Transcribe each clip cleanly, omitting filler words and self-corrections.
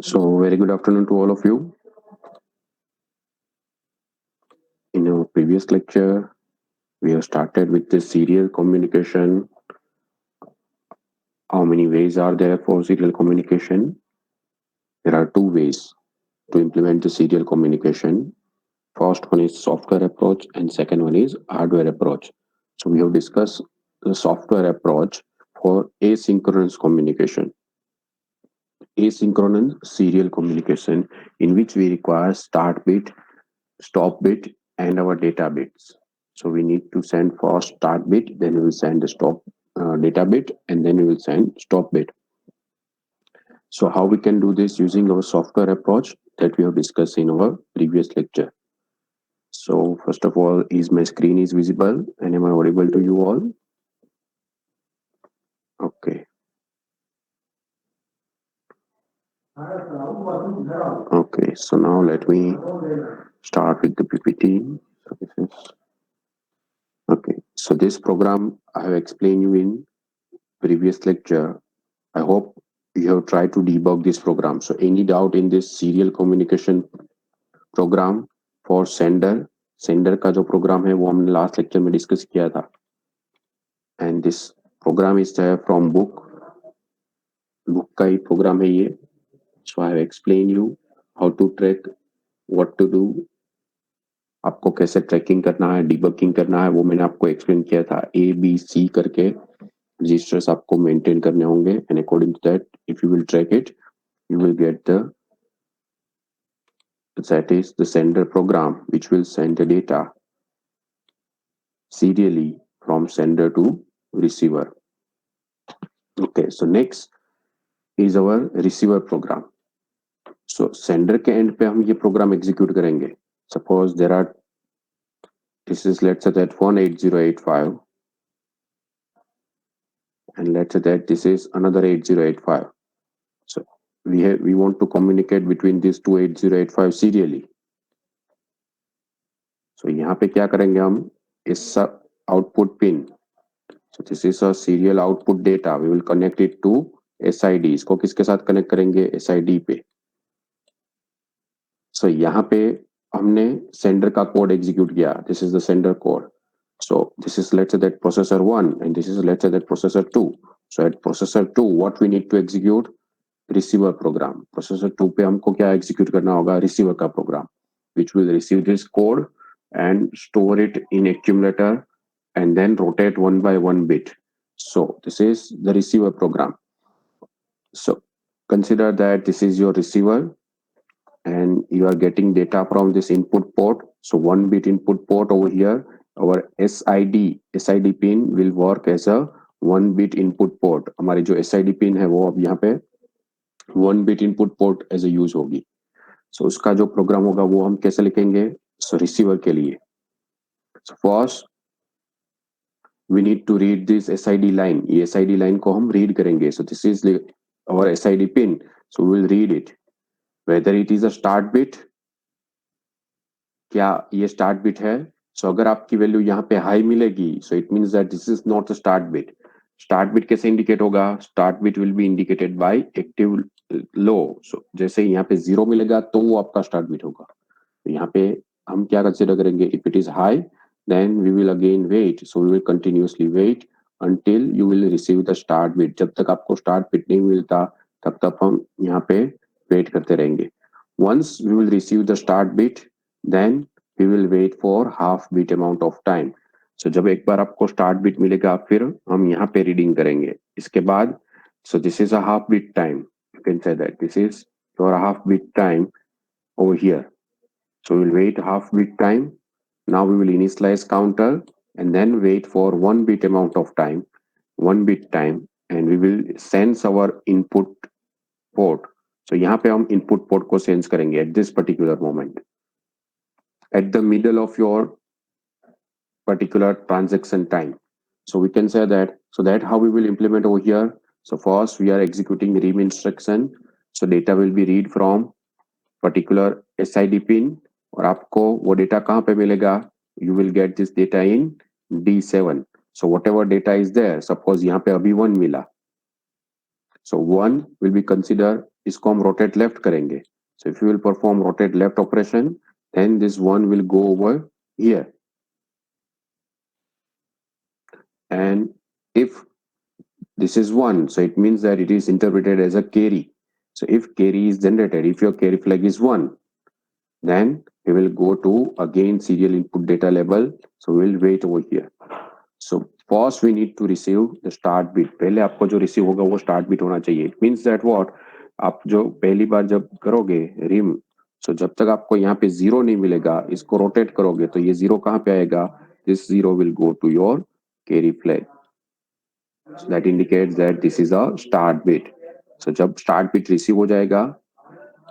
So, very good afternoon to all of you. In our previous lecture, we have started with the serial communication. How many ways are there for serial communication? There are two ways to implement the serial communication. First one is software approach, and second one is hardware approach. So, we have discussed the software approach for asynchronous communication. Asynchronous serial communication, in which we require start bit, stop bit, and our data bits. So we need to send first start bit, then we will send the stop data bit, and then we will send stop bit. So how we can do this using our software approach that we have discussed in our previous lecture. So first of all, is my screen is visible and am I audible to you all? Okay. Okay, so now let me start with the PPT. So this is okay. So this program I have explained you in previous lecture. I hope you have tried to debug this program. So any doubt in this serial communication program for sender का जो program है वो हमने last lecture में discuss किया था. And this program is from book का ही program है ये. So I have explained you how to track, what to do, आपको कैसे ट्रैकिंग करना है, डिबगिंग करना है, वो मैंने आपको एक्सप्लेन किया था. ABC करके रजिस्टर्स आपको मेंटेन करने होंगे, and according to that if you will track it, you will get that is the sender program which will send the data serially from sender to receiver. Okay, so next is our receiver program. So sender के end पे हम ये program execute करेंगे. Suppose there are, this is let's say that 18085, and let's say that this is another 8085. So we want to communicate between these two 8085 serially. So यहाँ पे क्या करेंगे हम, इस output pin. So this is a serial output data. We will connect it to SID. इसको किसके साथ connect करेंगे, SID पे. So यहाँ पे हमने sender का कोड एग्जीक्यूट किया. This is the sender code. So this is let's say that processor 1 and this is let's say that processor 2. So at processor 2 what we need to execute, receiver program. Processor 2 पे हमको क्या execute करना होगा, receiver का program, which will receive this code and store it in accumulator and then rotate one by one bit. So this is the receiver program. So consider that this is your receiver and you are getting data from this input port. So one bit input port over here, our SID pin will work as a one bit input port. हमारी जो SID pin है वो अब यहाँ पे one bit input port as a use होगी. So उसका जो प्रोग्राम होगा वो हम कैसे लिखेंगे, so receiver के लिए. So first we need to read this SID line. ये SID line को हम read करेंगे. So this is our SID pin. So we will read it. Whether it is a start bit, क्या ये start bit है? So अगर आपकी value यहाँ पे हाई मिलेगी, so it means that this is not a start bit. Start bit कैसे indicate होगा? Start bit will be indicated by active low. So जैसे यहाँ पे 0 मिलेगा तो वो आपका start bit होगा. तो यहाँ पे हम क्या कंसिडर करेंगे, if it is high then we will again wait. So we will continuously wait until you will receive the start bit. जब तक आपको start bit नहीं मिलता तब तक हम यहाँ पे wait करते रहेंगे. Once we will receive the start bit, then we will wait for half bit amount of time. So जब एक बार आपको start bit मिलेगा फिर हम यहाँ पे reading करेंगे. इसके बाद so this is a half bit time. You can say that this is your half bit time over here. So we'll wait half bit time. Now we will initialize counter and then wait for one bit amount of time, one bit time, and we will sense our input port. So यहाँ पे हम input port को sense करेंगे at this particular moment, at the middle of your particular transaction time. So we can say that, so that how we will implement over here. So first we are executing read instruction. So data will be read from particular SID pin और आपको वो data कहाँ पे मिलेगा, you will get this data in D7. So whatever data is there, suppose यहाँ पे अभी 1 मिला, so 1 will be considered इसको हम रोटेट लेफ्ट करेंगे. So if you will perform rotate left operation, then this 1 will go over here. And if this is 1, so it means that it is interpreted as a carry. So if carry is generated, if your carry flag is 1, then we will go to again serial input data label. So we will wait over here. So first we need to receive the start bit. पहले आपको जो receive होगा वो start bit होना चाहिए. It means that what? आप जो पहली बार जब करोगे rim, so जब तक आपको यहाँ पे 0 नहीं मिलेगा, इसको rotate करोगे तो ये 0 कहाँ पे आएगा? This 0 will go to your carry flag. So that indicates that this is a start bit. So जब start bit receive हो जाएगा,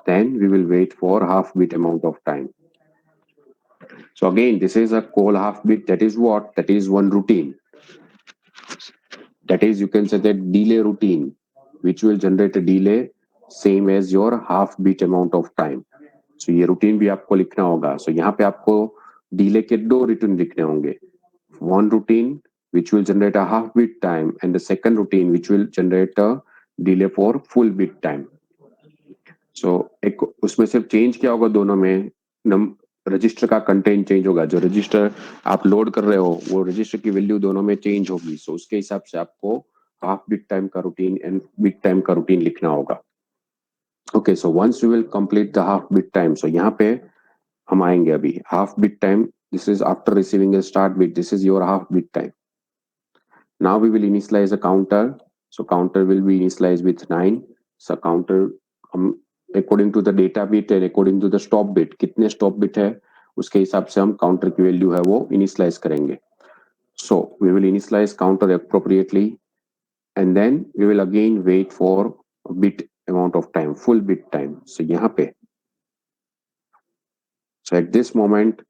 then we will wait for half bit amount of time. So again, this is a call half bit. That is what? That is one routine. That is, you can say that delay routine, which will generate a delay same as your half bit amount of time. So ये routine भी आपको लिखना होगा. So यहाँ पे आपको delay के दो routine लिखने होंगे. One routine which will generate a half bit time, and the second routine which will generate a delay for full bit time. So एक उसमें सिर्फ चेंज क्या होगा दोनों में? रजिस्टर का कंटेंट चेंज होगा. जो रजिस्टर आप लोड कर रहे हो वो रजिस्टर की वैल्यू दोनों में चेंज होगी. सो उसके हिसाब से आपको हाफ बिट टाइम का रूटीन एंड बिट टाइम का रूटीन लिखना होगा. Okay, so once you will complete the half bit time, so यहाँ पे हम आएंगे अभी. Half bit time, this is after receiving a start bit, this is your half bit time. Now we will initialize a counter. So counter will be initialized with 9. So counter हम according to the data bit and according to the stop bit, कितने stop bit है उसके हिसाब से हम counter की value है वो initialize करेंगे. So we will initialize counter appropriately, and then we will again wait for a bit amount of time, full bit time. So यहाँ पे, so at this moment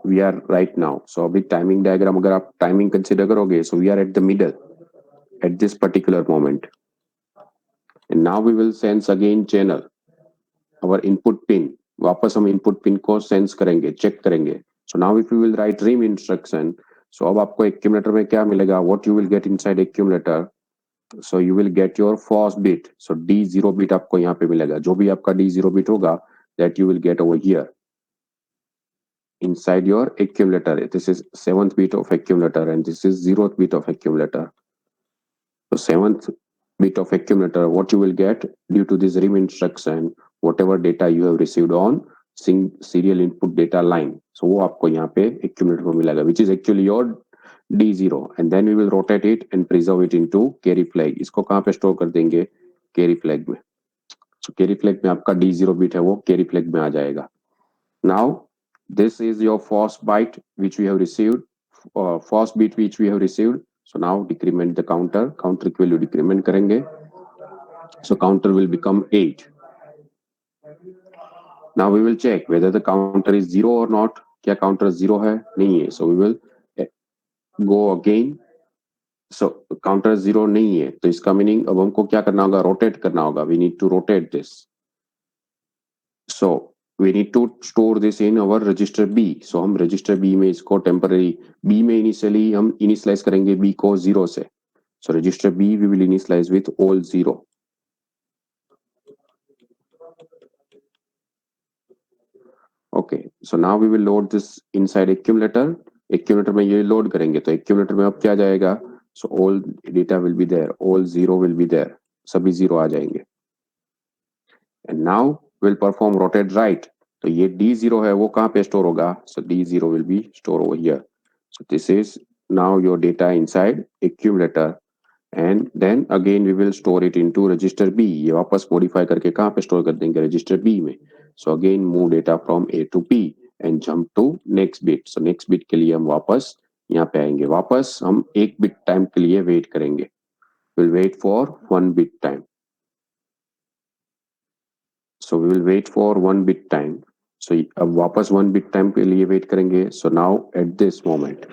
we are right now. So अभी timing diagram अगर आप timing consider करोगे, so we are at the middle at this particular moment. And now we will sense again channel our input pin. वापस हम input pin को sense करेंगे, check करेंगे. So now if you will write rim instruction, so अब आपको accumulator में क्या मिलेगा? What you will get inside accumulator? So you will get your first bit. So D0 bit आपको यहाँ पे मिलेगा. जो भी आपका D0 bit होगा, that you will get over here inside your accumulator. This is 7th bit of accumulator and this is 0th bit of accumulator. So 7th bit of accumulator, what you will get due to this rim instruction, whatever data you have received on serial input data line, so वो आपको यहाँ पे accumulator में मिलेगा, which is actually your D0, and then we will rotate it and preserve it into carry flag. इसको कहाँ पे store कर देंगे? Carry flag में. So carry flag में आपका D0 bit है वो carry flag में आ जाएगा. Now this is your first byte which we have received, first bit which we have received. So now decrement the counter की value decrement करेंगे. So counter will become 8. Now we will check whether the counter is 0 or not. क्या counter 0 है? नहीं है. So we will go again. So counter 0 नहीं है तो इसका मीनिंग अब हमको क्या करना होगा? रोटेट करना होगा. We need to rotate this. So we need to store this in our register B. So हम register B में इसको temporary B में initially हम initialize करेंगे B को 0 से. So register B we will initialize with all 0. Okay, so now we will load this inside accumulator. Accumulator में ये load करेंगे तो accumulator में अब क्या जाएगा? So all data will be there, all 0 will be there. सभी 0 आ जाएंगे. And now we'll perform rotate right. तो ये D0 है वो कहाँ पे store होगा? So D0 will be stored over here. So this is now your data inside accumulator, and then again we will store it into register B. ये वापस modify करके कहाँ पे store कर देंगे? Register B में. So again move data from A to P and jump to next bit. So next bit के लिए हम वापस यहाँ पे आएंगे. वापस हम एक bit time के लिए wait करेंगे. We'll wait for 1 bit time. So we will wait for 1 bit time. So अब वापस 1 bit time के लिए wait करेंगे. So now at this moment,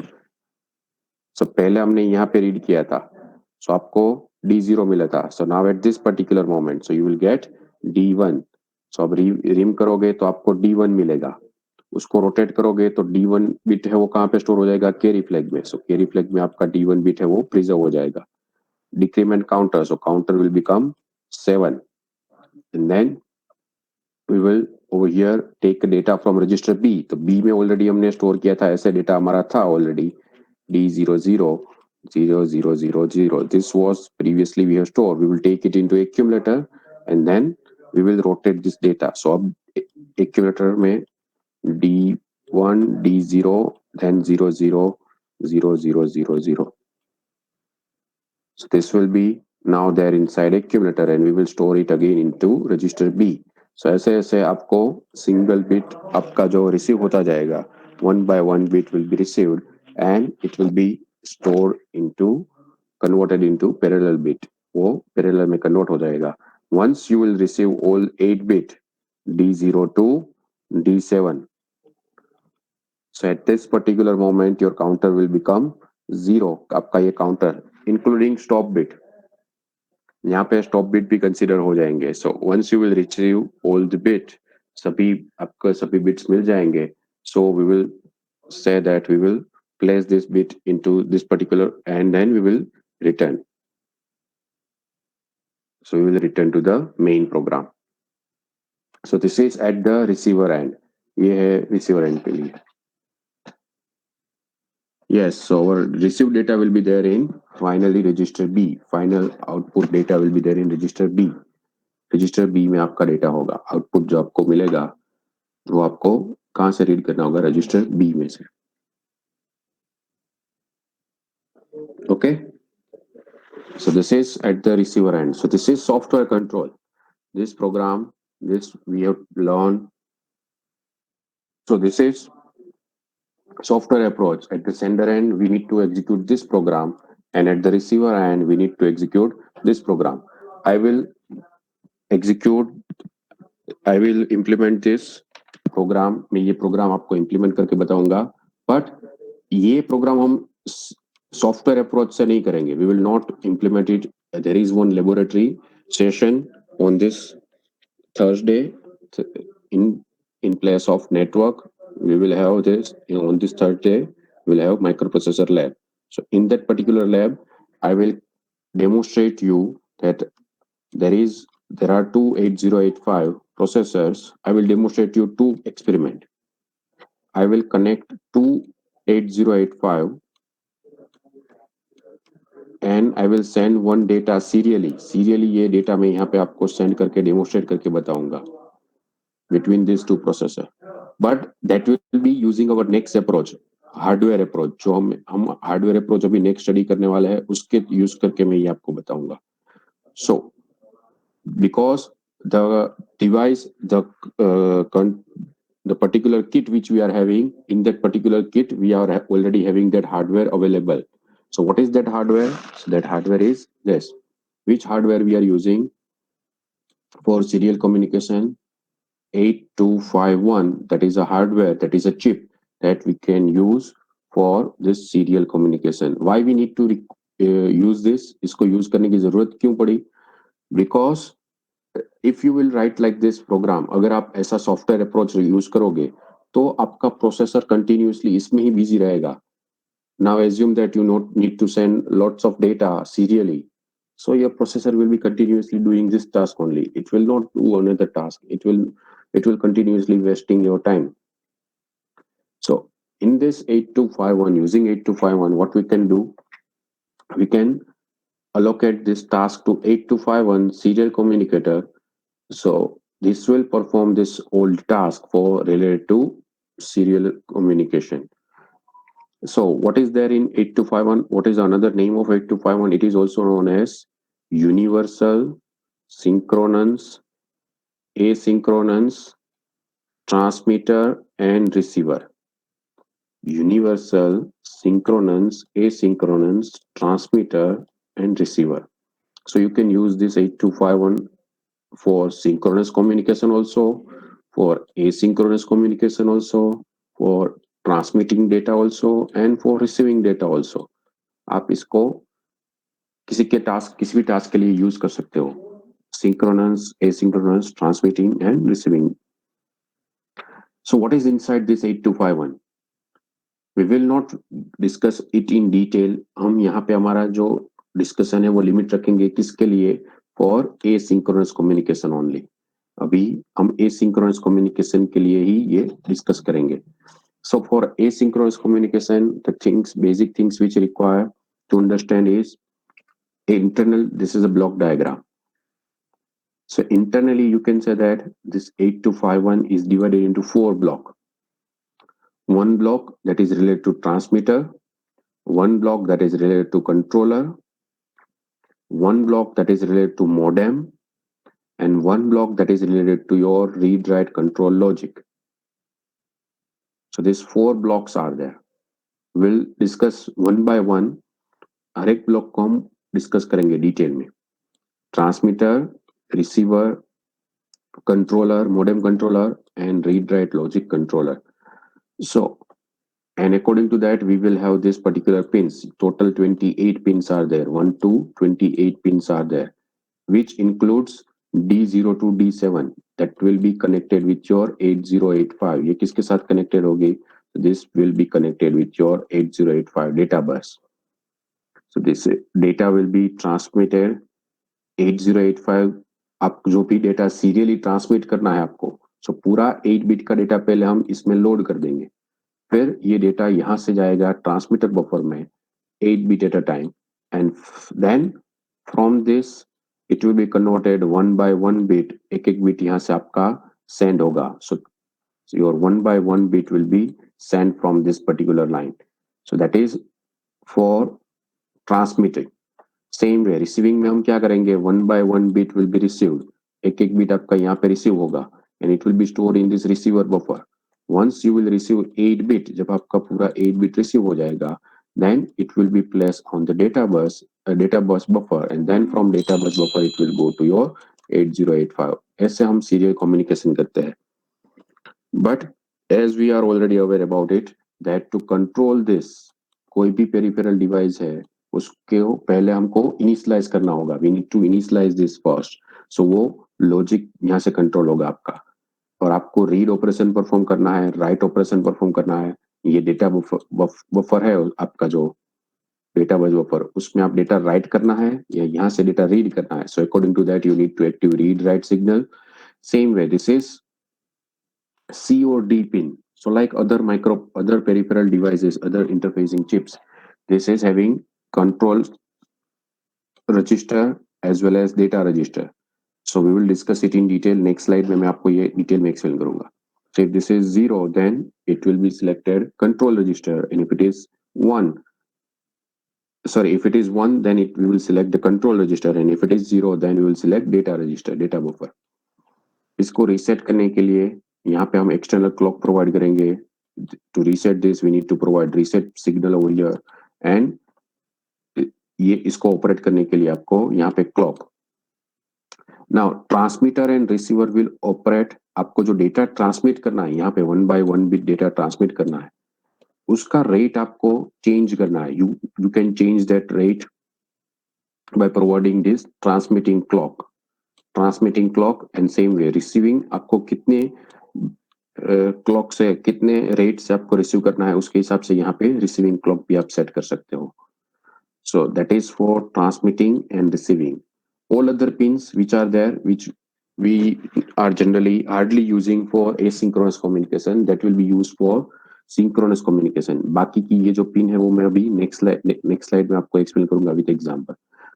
so पहले हमने यहाँ पे read किया था. So आपको D0 मिला था. So now at this particular moment, so you will get D1. So अब rim करोगे तो आपको D1 मिलेगा. उसको रोटेट करोगे तो D1 बिट है वो कहाँ पे स्टोर हो जाएगा? कैरी फ्लैग में. सो कैरी फ्लैग में आपका D1 बिट है वो प्रिजर्व हो जाएगा. Decrement counter, so counter will become 7. and then we will over here take data from register B. तो B में already हमने store किया था, ऐसे data हमारा था already D000000. This was previously we have stored. We will take it into accumulator and then we will rotate this data. So अब accumulator में D1 D0 then 000000. So this will be now there inside accumulator and we will store it again into register B. So ऐसे ऐसे आपको single bit आपका जो receive होता जाएगा, one by one bit will be received and it will be stored into converted into parallel bit. वो parallel में convert हो जाएगा. Once you will receive all 8 bit D0 to D7. So at this particular moment your counter will become 0. आपका ये counter including stop bit. यहाँ पे stop bit भी consider हो जाएंगे. So once you will retrieve all the bit, सभी आपको सभी बिट्स मिल जाएंगे. So we will say that we will place this bit into this particular and then we will return. So we will return to the main program. So this is at the receiver end. ये है receiver end के लिए. Yes, so our received data will be there in finally register B. Final output data will be there in register B. Register B में आपका data होगा. Output जो आपको मिलेगा वो आपको कहां से रीड करना होगा? रजिस्टर बी में से. Okay, so this is at the receiver end. So this is software control. This program, this we have learned. So this is software approach. At the sender end we need to execute this program and at the receiver end we need to execute this program. I will implement this program. मैं ये program आपको implement करके बताऊंगा, but ये program हम software approach से नहीं करेंगे. We will not implement it. There is one laboratory session on this Thursday in place of network. We will have this on this Thursday. We will have microprocessor lab. So in that particular lab, I will demonstrate you that there are two 8085 processors. I will demonstrate you two experiment. I will connect two 8085 and I will send one data serially. ये data मैं यहाँ पे आपको send करके demonstrate करके बताऊंगा between these two processor. But that will be using our next approach, hardware approach. जो हम hardware approach अभी next study करने वाले हैं, उसके use करके मैं ये आपको बताऊंगा. So because the device, the particular kit which we are having, in that particular kit we are already having that hardware available. So what is that hardware? So that hardware is this. Which hardware we are using for serial communication? 8251. That is a hardware, that is a chip that we can use for this serial communication. Why we need to use this? इसको use करने की जरूरत क्यों पड़ी? Because if you will write like this program, अगर आप ऐसा software approach use करोगे तो आपका प्रोसेसर कंटिन्यूअसली इसमें ही बिजी रहेगा. Now assume that you not need to send lots of data serially, so your processor will be continuously doing this task only. It will not do another task. It will continuously wasting your time. So in this 8251, using 8251, what we can do, we can allocate this task to 8251 serial communicator. So this will perform this old task for related to serial communication. So what is there in 8251? What is another name of 8251? It is also known as universal synchronous asynchronous transmitter and receiver. Universal synchronous asynchronous transmitter and receiver. So you can use this 8251 for synchronous communication also, for asynchronous communication also, for transmitting data also, and for receiving data also. आप इसको किसी भी task के लिए use कर सकते हो. Synchronous, asynchronous, transmitting and receiving. So what is inside this 8251? We will not discuss it in detail. हम यहाँ पे हमारा जो डिस्कशन है वो लिमिट रखेंगे किसके लिए? For asynchronous communication only. अभी हम एसिंक्रोनस कम्युनिकेशन के लिए ही ये डिस्कस करेंगे. So for asynchronous communication, the things, basic things which require to understand is internal. This is a block diagram. So internally, you can say that this 8251 is divided into four blocks. One block that is related to transmitter, one block that is related to controller, one block that is related to modem, and one block that is related to your read-write control logic. So these four blocks are there. We'll discuss one by one. हर एक block को हम discuss करेंगे detail में. Transmitter, receiver, controller, modem controller, and read-write logic controller. So, and according to that, we will have this particular pins. Total 28 pins are there. 1 to 28 pins are there, which includes D0 to D7 that will be connected with your 8085. ये किसके साथ connected होगी? This will be connected with your 8085 data bus. So this data will be transmitted 8085. आप जो भी data serially transmit करना है आपको, सो पूरा 8 बिट का डेटा पहले हम इसमें लोड कर देंगे. फिर ये डेटा यहां से जाएगा ट्रांसमीटर बफर में 8 bit at a time, and then from this it will be converted one by one bit. एक एक बिट यहाँ से आपका सेंड होगा. So your one by one bit will be sent from this particular line. So that is for transmitting. Same way receiving में हम क्या करेंगे, one by one bit will be received. एक एक बिट आपका यहाँ पे रिसीव होगा and it will be stored in this receiver buffer. Once you will receive 8 bit, जब आपका पूरा 8 बिट रिसीव हो जाएगा, then it will be placed on the data bus buffer, and then from data bus buffer it will go to your 8085. ऐसे हम serial communication करते हैं. But as we are already aware about it, that to control this, कोई भी peripheral device है उसको पहले हमको इनिशियलाइज करना होगा. We need to initialise this first. So वो लॉजिक यहाँ से कंट्रोल होगा आपका, और आपको रीड ऑपरेशन परफॉर्म करना है, राइट ऑपरेशन परफॉर्म करना है. ये डेटा बफर है आपका, जो डेटा बस बफर, उसमें आप डेटा राइट करना है या यहाँ से डेटा रीड करना है. So according to that you need to active read write signal. Same way this is C or D pin. So like other peripheral devices, other interfacing chips, this is having control register as well as data register. So we will discuss it in detail. Next slide में मैं आपको ये detail में explain करूंगा. So if this is 0, then it will be selected control register, and if it is 1, if it is 1, then we will select the control register, and if it is 0, then we will select data register, data buffer. इसको reset करने के लिए यहाँ पे हम external clock provide करेंगे. To reset this we need to provide reset signal over here, and ये इसको ऑपरेट करने के लिए आपको यहाँ पे clock. Now transmitter and receiver will operate. आपको जो डेटा ट्रांसमिट करना है यहाँ पे 1 by 1 बिट डेटा ट्रांसमिट करना है, उसका रेट आपको चेंज करना है. You can change that rate by providing this transmitting clock, and same way receiving, आपको कितने क्लॉक से कितने रेट से आपको रिसीव करना है, उसके हिसाब से यहाँ पे रिसीविंग क्लॉक भी आप सेट कर सकते हो. So that is for transmitting and receiving. All other pins which are there, which we are generally hardly using for asynchronous communication, that will be used for synchronous communication. बाकी की ये जो pin है वो मैं अभी नेक्स्ट स्लाइड में आपको एक्सप्लेन करूंगा with example.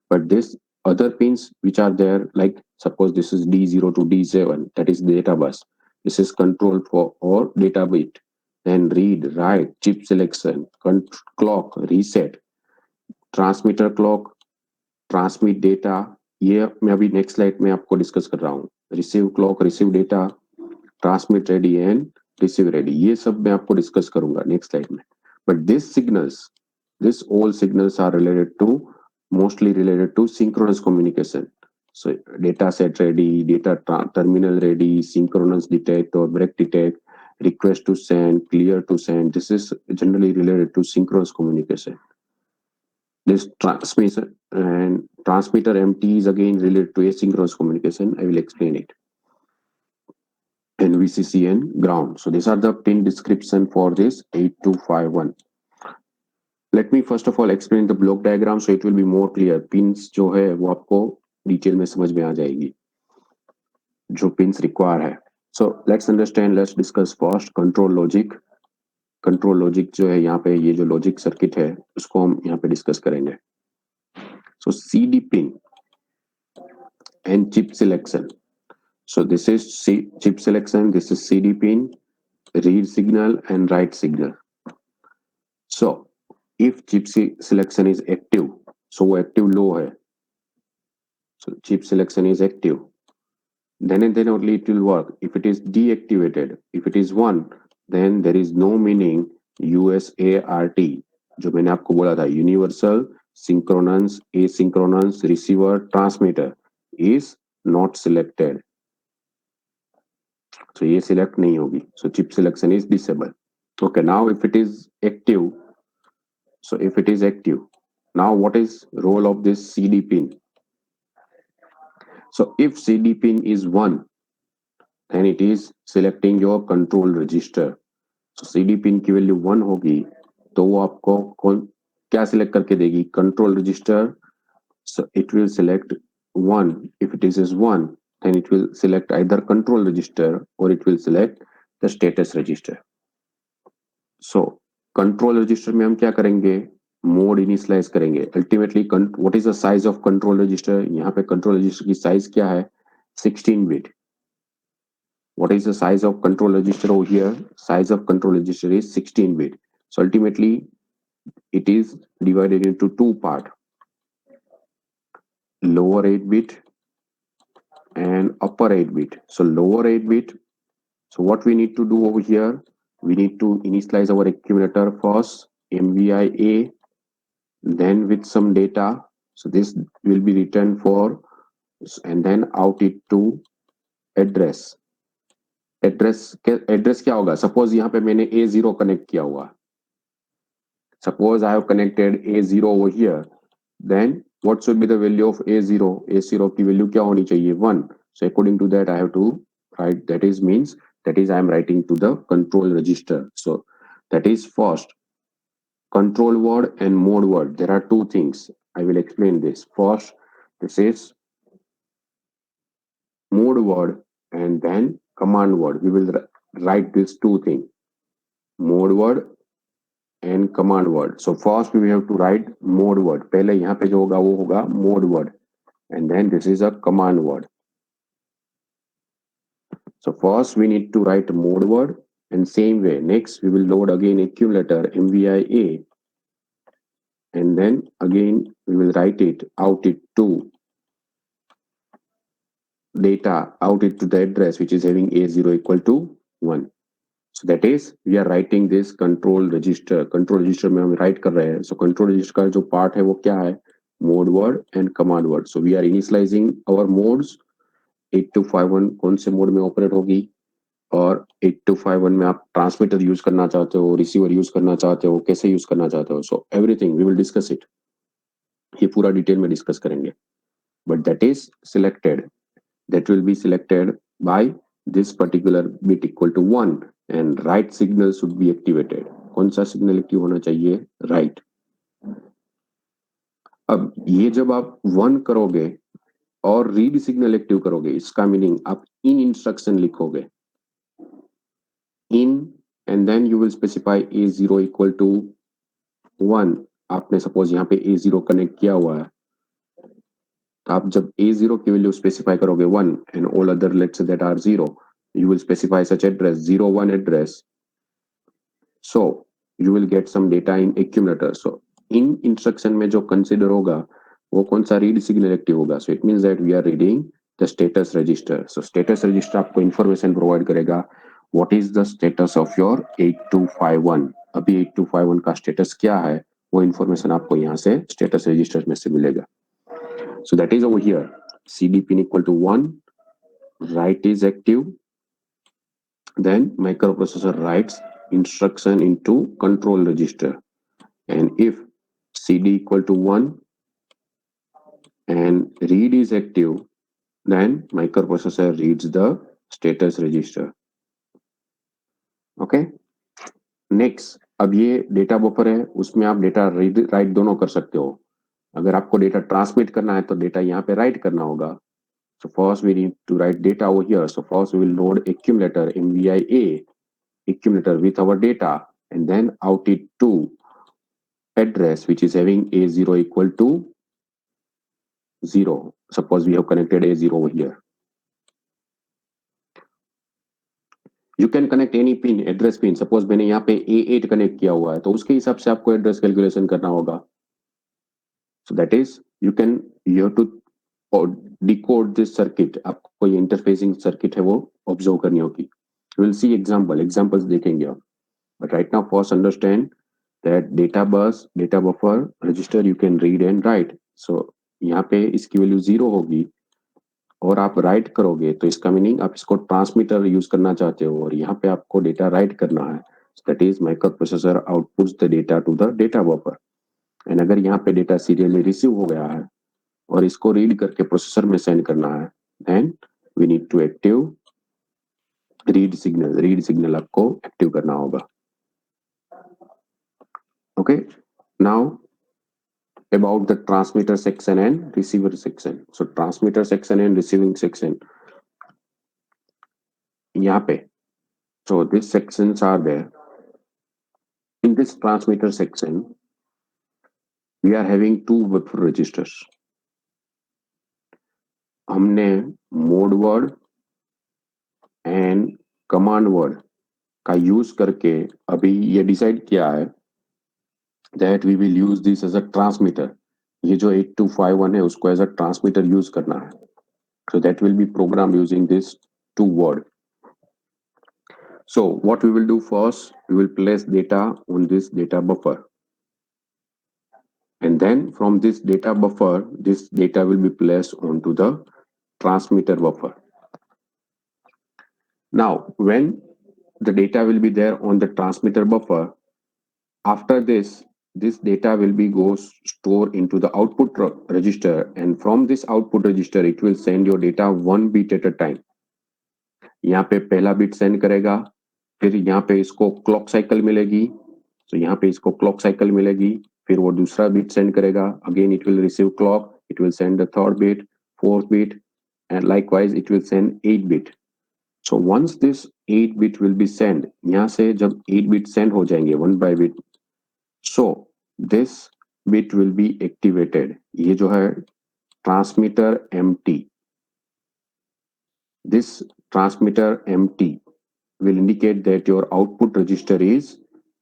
But this other pins which are there, like suppose this is D0 to D7, that is data bus. This is control for or data bit. Then read, write, chip selection, clock, reset, transmitter clock, transmit data. ये मैं अभी next slide में आपको discuss कर रहा हूँ. Receive clock, receive data, transmit ready and receive ready, ये सब मैं आपको डिस्कस करूंगा नेक्स्ट स्लाइड में. But this all signals are mostly related to synchronous communication. So data set ready, data terminal ready, synchronous detect or break detect, request to send, clear to send. This is generally related to synchronous communication. This transmitter empty is again related to asynchronous communication. I will explain it. And VCC and ground. So these are the pin description for this 8251. Let me first of all explain the block diagram so it will be more clear. Pins जो है वो आपको detail में समझ में आ जाएगी. जो pins require है. So let's understand, let's discuss first control logic. Control logic जो है यहाँ पे, ये जो लॉजिक सर्किट है उसको हम यहाँ पे डिस्कस करेंगे. सो CD pin and chip selection. So this is chip selection, this is CD pin, read signal and write signal. So if chip selection is active, so वो active low है, so chip selection is active, then and then only it will work. If it is deactivated, if it is 1, then there is no meaning USART, जो मैंने आपको बोला था, universal synchronous asynchronous receiver transmitter is not selected. So ये select नहीं होगी. So chip selection is disabled. Okay, now if it is active, so if it is active, now what is role of this CD pin? So if CD pin is 1, then it is selecting your control register. So CD pin की value 1 होगी तो वो आपको क्या select करके देगी? Control register. So it will select 1. If it is 1, then it will select either control register or it will select the status register. So control register में हम क्या करेंगे? मोड इनिशियलाइज करेंगे. Ultimately what is the size of control register? यहाँ पे control register की size क्या है? 16 bit. What is the size of control register over here? Size of control register is 16 bit. So ultimately it is divided into two parts, lower 8 bit and upper 8 bit. So lower 8 bit, so what we need to do over here, we need to initialize our accumulator first, MVI-A, then with some data. So this will be written for, and then out it to address. Address क्या होगा? Suppose यहाँ पे मैंने A0 connect किया हुआ. Suppose I have connected A0 over here, then what should be the value of A0? A0 की value क्या होनी चाहिए? 1. So according to that I have to write, that is means, that is I am writing to the control register. So that is first control word and mode word. There are two things. I will explain this. First, this is mode word and then command word. We will write these two things, mode word and command word. So first we have to write mode word. पहले यहाँ पे जो होगा वो होगा mode word, and then this is a command word. So first we need to write mode word, and same way next we will load again accumulator MVI-A, and then again we will write it out it to data, out it to the address which is having A0 equal to 1. So that is we are writing this control register. Control register में हम write कर रहे हैं. So control register का जो part है वो क्या है? Mode word and command word. So we are initializing our modes. 8251 कौन से मोड में ऑपरेट होगी, और 8251 में आप ट्रांसमीटर यूज करना चाहते हो, रिसीवर यूज करना चाहते हो, कैसे यूज करना चाहते हो. So everything we will discuss it. ये पूरा डिटेल में डिस्कस करेंगे. But that is selected, that will be selected by this particular bit equal to 1, and write signal should be activated. कौन सा सिग्नल एक्टिव होना चाहिए? राइट. अब ये जब आप 1 करोगे और रीड सिग्नल एक्टिव करोगे, इसका मीनिंग आप इन इंस्ट्रक्शन लिखोगे, in, and then you will specify A0 equal to 1. आपने सपोज यहाँ पे A0 कनेक्ट किया हुआ है, तो आप जब A0 की वैल्यू स्पेसिफाई करोगे 1 and all other let's say that are 0, you will specify such address 01 address, so you will get some data in accumulator. So in instruction में जो consider होगा वो कौन सा read signal active होगा? So it means that we are reading the status register. So status register आपको information provide करेगा what is the status of your 8251. अभी 8251 का status क्या है वो information आपको यहाँ से status register में से मिलेगा. So that is over here. CD pin equal to 1, write is active, then microprocessor writes instruction into control register, and if CD equal to 1 and read is active, then microprocessor reads the status register. Okay, next, अब ये data buffer है, उसमें आप data read write दोनों कर सकते हो. अगर आपको डेटा ट्रांसमिट करना है तो डेटा यहाँ पे राइट करना होगा, So first we need to write data over here. So first we will load accumulator MVIA accumulator with our data, and then out it to address which is having A0 equal to 0. Suppose we have connected A0 over here. You can connect any pin, address pin. Suppose मैंने यहाँ पे A8 connect किया हुआ है तो उसके हिसाब से आपको एड्रेस कैलकुलेशन करना होगा. So that is you have to decode this circuit. आपको ये इंटरफेसिंग सर्किट है वो ऑब्जर्व करनी होगी. We will see examples देखेंगे आप. But right now first understand that data bus, data buffer, register you can read and write. So यहाँ पे इसकी वैल्यू 0 होगी और आप राइट करोगे तो इसका मीनिंग आप इसको ट्रांसमीटर यूज करना चाहते हो और यहाँ पे आपको डेटा राइट करना है. That is microprocessor outputs the data to the data buffer. And अगर यहाँ पे डेटा सीरियली रिसीव हो गया है और इसको रीड करके प्रोसेसर में सेंड करना है, then we need to active read signal आपको एक्टिव करना होगा. Okay, now about the transmitter section and receiver section. So transmitter section and receiving section. यहाँ पे so these sections are there. In this transmitter section, we are having two buffer registers. हमने mode word and command word का use करके अभी ये decide किया है that we will use this as a transmitter. ये जो 8251 है उसको as a transmitter यूज करना है. So that will be programmed using this two word. So what we will do first, we will place data on this data buffer. And then from this data buffer, this data will be placed onto the transmitter buffer. Now, when the data will be there on the transmitter buffer, after this data will be stored into the output register, and from this output register, it will send your data one bit at a time. यहाँ पे पहला bit send करेगा, फिर यहाँ पे इसको clock cycle मिलेगी, तो यहाँ पे इसको क्लॉक साइकिल मिलेगी, फिर वो दूसरा बिट सेंड करेगा, again it will receive clock, it will send the third bit, fourth bit, and likewise it will send 8 bit. So once this 8 bit will be send, यहाँ से जब 8 बिट सेंड हो जाएंगे one by bit, so this bit will be activated. ये जो है transmitter empty, this transmitter empty will indicate that your output register is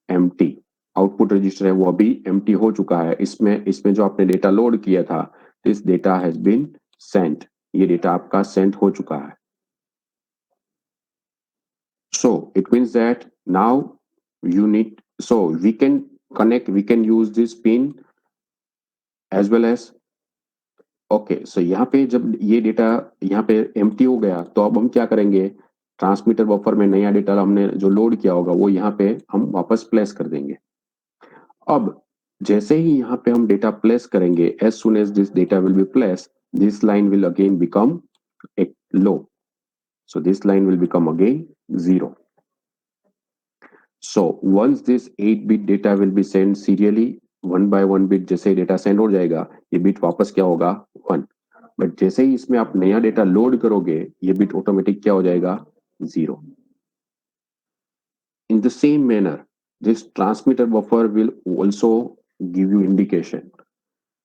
empty. Output register है वो अभी एम्प्टी हो चुका है. इसमें जो आपने डेटा लोड किया था, this data has been sent. ये डेटा आपका सेंट हो चुका है. So it means that now you need, so we can use this pin as well as okay. So यहाँ पे जब ये डेटा यहाँ पे एम्प्टी हो गया तो अब हम क्या करेंगे, ट्रांसमीटर बफर में नया डेटा हमने जो लोड किया होगा वो यहाँ पे हम वापस प्लेस कर देंगे. अब जैसे ही यहाँ पे हम डेटा प्लेस करेंगे, as soon as this data will be place, this line will again become low. So this line will become again 0. So once this 8 bit data will be send serially one by one bit, जैसे data send हो जाएगा ये bit वापस क्या होगा 1. But जैसे ही इसमें आप नया डेटा लोड करोगे ये बिट ऑटोमेटिक क्या हो जाएगा 0. In the same manner this transmitter buffer will also give you indication.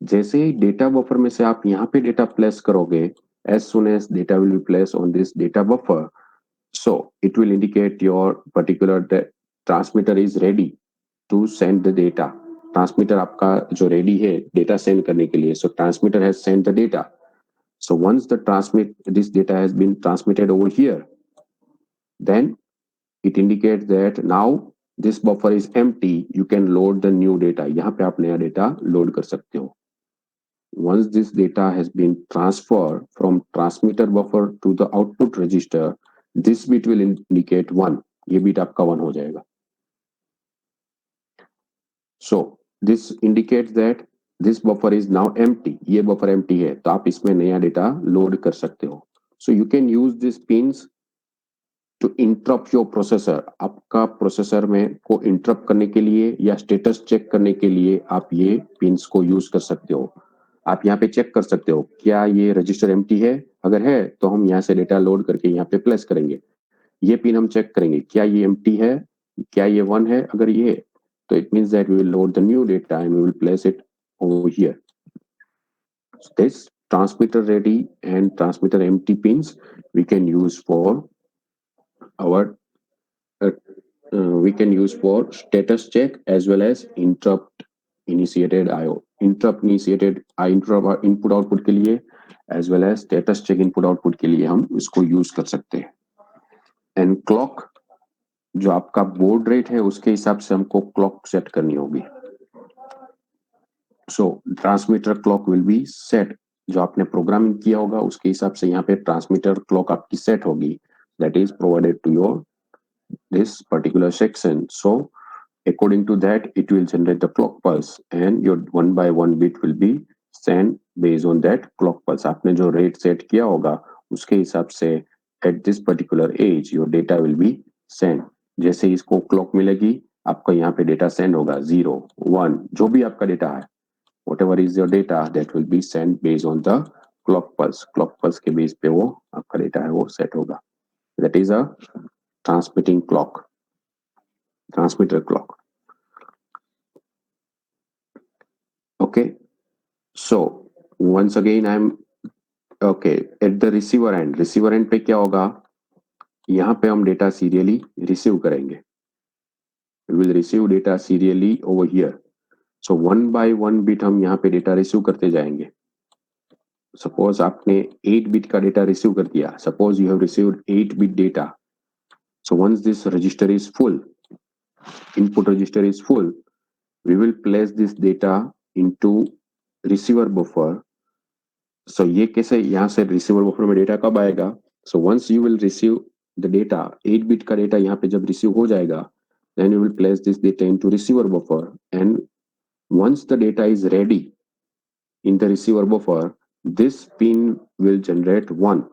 जैसे ही डेटा बफर में से आप यहाँ पे डेटा प्लेस करोगे, as soon as data will be place on this data buffer, so it will indicate your particular transmitter is ready to send the data. Transmitter आपका जो रेडी है डेटा सेंड करने के लिए, so transmitter has send the data. So once this data has been transmitted over here, then it indicates that now this buffer is empty. You can load the new data. यहाँ पे आप नया data load कर सकते हो. Once this data has been transferred from transmitter buffer to the output register, this bit will indicate 1. ये bit आपका 1 हो जाएगा. So this indicates that this buffer is now empty. ये buffer empty है तो आप इसमें नया डेटा लोड कर सकते हो. So you can use these pins to interrupt your processor. आपका प्रोसेसर में को इंटरप्ट करने के लिए या स्टेटस चेक करने के लिए आप ये पिंस को यूज कर सकते हो. आप यहाँ पे चेक कर सकते हो क्या ये रजिस्टर एम्प्टी है, अगर है तो हम यहाँ से डेटा लोड करके यहाँ पे प्लेस करेंगे। ये पिन हम चेक करेंगे क्या ये एम्प्टी है, क्या ये 1 है, अगर ये तो it means that we will load the new data and we will place it over here. This transmitter ready and transmitter empty pins we can use for our uh, we can use for status check as well as interrupt initiated IO. Interrupt initiated interrupt input output के लिए as well as status check input output के लिए हम इसको use कर सकते हैं. And clock जो आपका बोर्ड रेट है उसके हिसाब से हमको क्लॉक सेट करनी होगी. So transmitter clock will be set, जो आपने प्रोग्रामिंग किया होगा उसके हिसाब से यहाँ पे ट्रांसमीटर क्लॉक आपकी सेट होगी, that is provided to your this particular section. So according to that it will generate the clock pulse and your 1 by 1 bit will be sent based on that clock pulse. आपने जो rate set किया होगा उसके हिसाब से at this particular age your data will be sent. जैसे ही इसको clock मिलेगी आपका यहाँ पे डेटा सेंड होगा 0 1 जो भी आपका डेटा है, whatever is your data that will be sent based on the clock pulse. clock pulse के बेस पे वो आपका डेटा है वो सेट होगा. That is a transmitting clock, transmitter clock. Okay, so once again I'm okay at the receiver end. receiver end पे क्या होगा, यहाँ पे हम डेटा सीरियली रिसीव करेंगे. we will receive data serially over here. so 1 by 1 bit हम यहाँ पे डेटा रिसीव करते जाएंगे. सपोज आपने 8 बिट का डेटा रिसीव कर दिया, suppose you have received 8 bit data. so once this register is full, input register is full, we will place this data into receiver buffer. so ये कैसे यहाँ से रिसीवर बफर में data कब आएगा, so once you will receive the data 8 bit का data यहाँ पे जब रिसीव हो जाएगा, then you will place this data into receiver buffer and once the data is ready in the receiver buffer this pin will generate 1.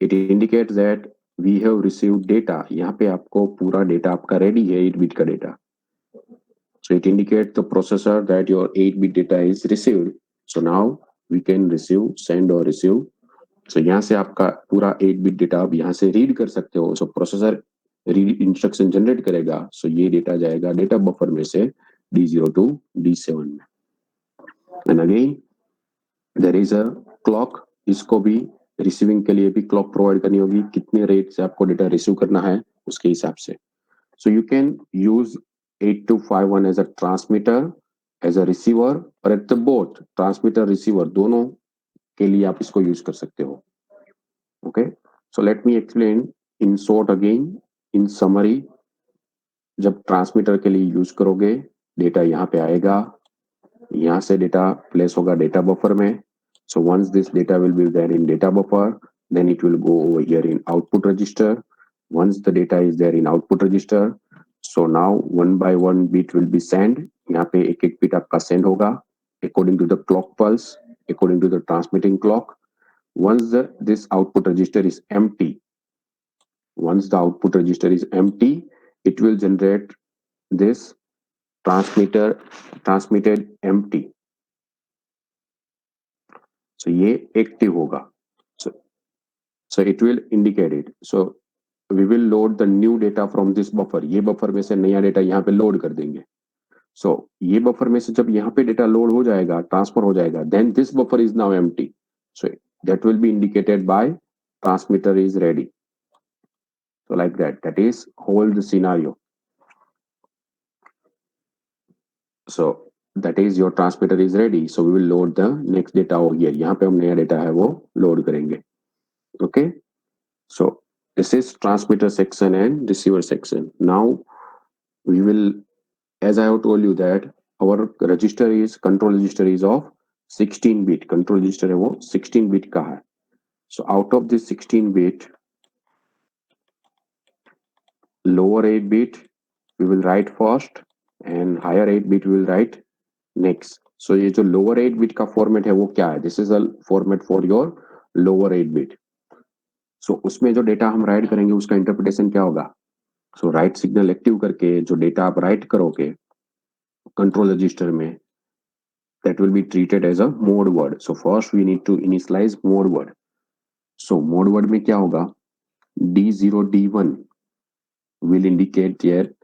it indicates that we have received data. यहाँ पे आपको पूरा data आपका ready है 8 bit का data. so it indicates the processor that your 8 bit data is received. so now we can receive, send or receive. so यहाँ से आपका पूरा 8 बिट डेटा आप यहाँ से रीड कर सकते हो. so processor read instruction generate करेगा. so ये डेटा जाएगा डेटा बफर में से D0 to D7 में. And again there is a clock, इसको भी रिसीविंग के लिए भी क्लॉक प्रोवाइड करनी होगी. कितने रेट से आपको डेटा रिसीव करना है उसके हिसाब से. so you can use 8251 as a transmitter, as a receiver और at the both transmitter receiver दोनों के लिए आप इसको यूज कर सकते हो. okay, so let me explain in short again. in summary, जब ट्रांसमीटर के लिए यूज करोगे डेटा यहाँ पे आएगा, यहाँ से डेटा प्लेस होगा डेटा बफर में. so once this data will be there in data buffer then it will go over here in output register. once the data is there in output register, so now 1 by 1 bit will be sent. यहाँ पे एक एक बिट आपका send होगा according to the clock pulse, according to the transmitting clock. once this output register is empty, once the output register is empty it will generate this transmitted empty. so ये active होगा. so it will indicate it. so we will load the new data from this buffer. ये buffer में से नया data यहाँ पे load कर देंगे. so ये बफर में से जब यहाँ पे डेटा लोड हो जाएगा, ट्रांसफर हो जाएगा, then this buffer is now empty. so that will be indicated by transmitter is ready. so like that is whole the scenario. so that is your transmitter is ready. so we will load the next data over here. यहाँ पे हम नया data है वो load करेंगे. okay, so this is transmitter section and receiver section. now we will, as I have told you that our register is control register is of 16 bit. control register है वो 16 bit का है. so out of this 16 bit, lower 8 bit we will write first and higher 8 bit we will write next. so ये जो lower 8 bit का format है वो क्या है, this is a format for your lower 8 bit. so उसमें जो data हम राइट करेंगे उसका इंटरप्रिटेशन क्या होगा. so राइट सिग्नल एक्टिव करके जो डेटा आप राइट करोगे कंट्रोल रजिस्टर में, that will be treated as a mode word. So first we need to initialize mode word. So mode word में क्या होगा? D0 D1 will indicate here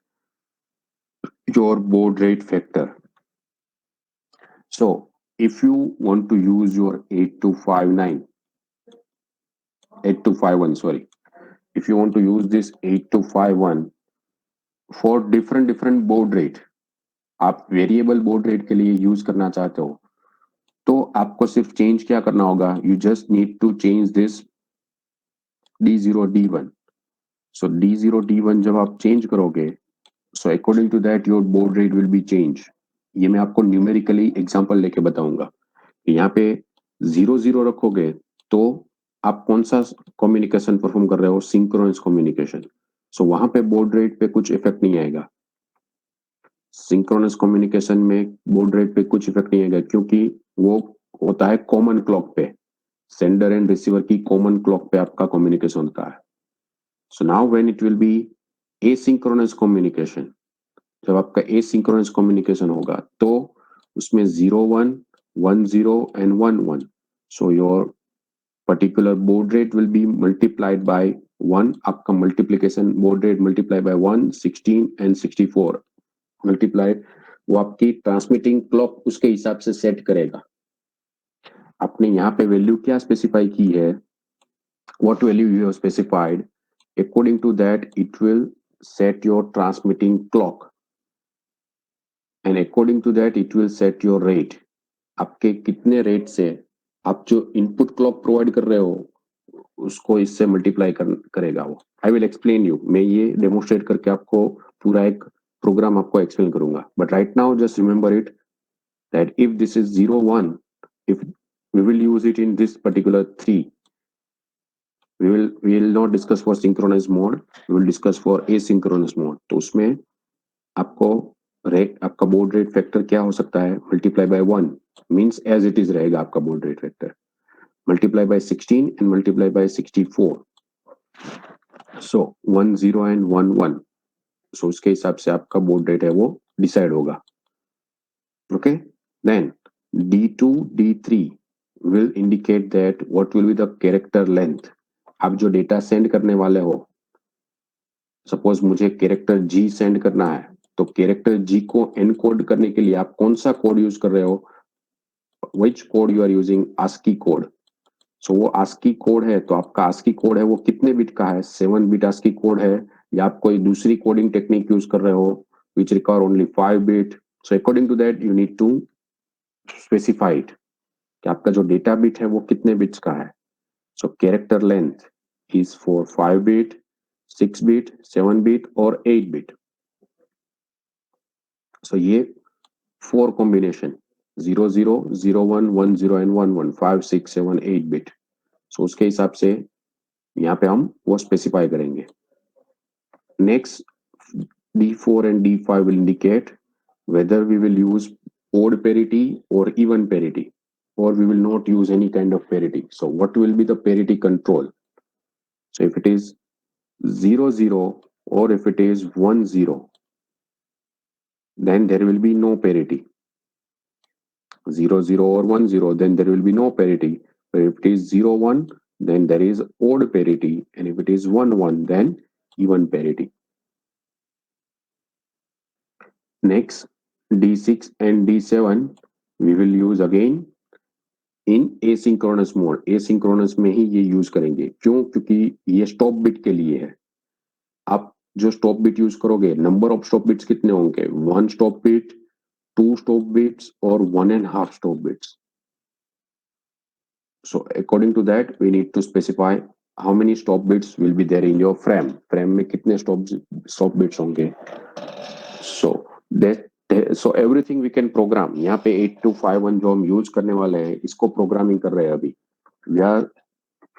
your baud rate factor. So if you want to use your 8251, sorry, if you want to use this 8251 for different baud rate, आप variable baud rate के लिए use करना चाहते हो, तो आपको सिर्फ change क्या करना होगा? You just need to change this D0 D1. So D0 D1 जब आप चेंज करोगे, so according to that your baud rate will be change. ये मैं आपको न्यूमेरिकली एग्जांपल लेके बताऊंगा. यहाँ पे 0 0 रखोगे तो आप कौन सा कम्युनिकेशन परफॉर्म कर रहे हो? Synchronous communication. सो वहां पे baud rate पे कुछ इफेक्ट नहीं आएगा. सिंक्रोनस कम्युनिकेशन में baud rate पे कुछ इफेक्ट नहीं आएगा, क्योंकि वो होता है कॉमन क्लॉक पे. सेंडर एंड रिसीवर की कॉमन क्लॉक पे आपका कम्युनिकेशन होता है. So now when it will B asynchronous communication, जब आपका एसिंक्रोनस कम्युनिकेशन होगा तो उसमें 0 1 1 0 and 1 1. So your particular baud rate will be multiplied by 1. आपका multiplication baud rate multiplied by 1 16 and 64 multiplied, वो आपकी ट्रांसमिटिंग क्लॉक उसके हिसाब से सेट करेगा. आपने यहाँ पे वैल्यू क्या स्पेसिफाई की है? what value you have specified, according to that it will set your transmitting clock, and according to that it will set your rate. आपके कितने रेट से आप जो इनपुट क्लॉक प्रोवाइड कर रहे हो उसको इससे मल्टीप्लाई करेगा वो. आई विल एक्सप्लेन यू. मैं ये डेमोन्स्ट्रेट करके आपको पूरा एक प्रोग्राम आपको एक्सप्लेन करूंगा. But right now just remember it that if this is 0 1, if we will use it in this particular 3, we will not discuss for synchronous mode, we will discuss for asynchronous mode. तो उसमें आपको rate, आपका baud rate factor क्या हो सकता है? Multiply by 1 means as it is रहेगा आपका baud rate factor, multiply by 16 and multiply by 64. So 1 0 and 1 1. So उसके हिसाब से आपका baud rate है वो डिसाइड होगा. Okay, then D2 D3 will indicate that what will be the character length. आप जो डेटा सेंड करने वाले हो, सपोज मुझे कैरेक्टर G सेंड करना है, तो कैरेक्टर G को एनकोड करने के लिए आप कौन सा कोड यूज कर रहे हो? which code you are using? ASCII code. So वो ASCII कोड है, तो आपका ASCII कोड है वो कितने बिट का है? 7 बिट ASCII कोड है, या आप कोई दूसरी कोडिंग टेक्निक यूज कर रहे हो which require only 5 bit? So according to that you need to specify it कि आपका जो डेटा बिट है वो कितने बिट्स का है. So character length is for 5 bit, 6 bit, 7 bit और 8 बिट. सो ये 4 कॉम्बिनेशन 0 0 0 1 1 0 एंड 1 1 5 6 7 8 बिट. सो उसके हिसाब से यहाँ पे हम वो स्पेसिफाई करेंगे. Next, D4 and D5 will indicate whether we will use odd parity or even parity, or we will not use any kind of parity. So what will be the parity control? So if it is 0 0 or if it is 1 0, then there will be no parity. 0 0 or 1 0, then there will be no parity. But if it is 0 1, then there is odd parity, and if it is 1 1, then even parity. Next, D6 and D7 we will use again in asynchronous mode. asynchronous में ही ये use करेंगे. क्यों? क्योंकि ये stop bit के लिए है. आप जो स्टॉप बिट यूज करोगे, नंबर ऑफ स्टॉप बिट्स कितने होंगे? 1 स्टॉप बिट, 2 स्टॉप बिट्स और 1.5 stop bits. So according to that we need to specify how many stop bits will be there in your frame. frame में कितने stop bits होंगे. So so everything we can program. यहाँ पे 8251 जो हम use करने वाले हैं इसको प्रोग्रामिंग कर रहे हैं अभी. We are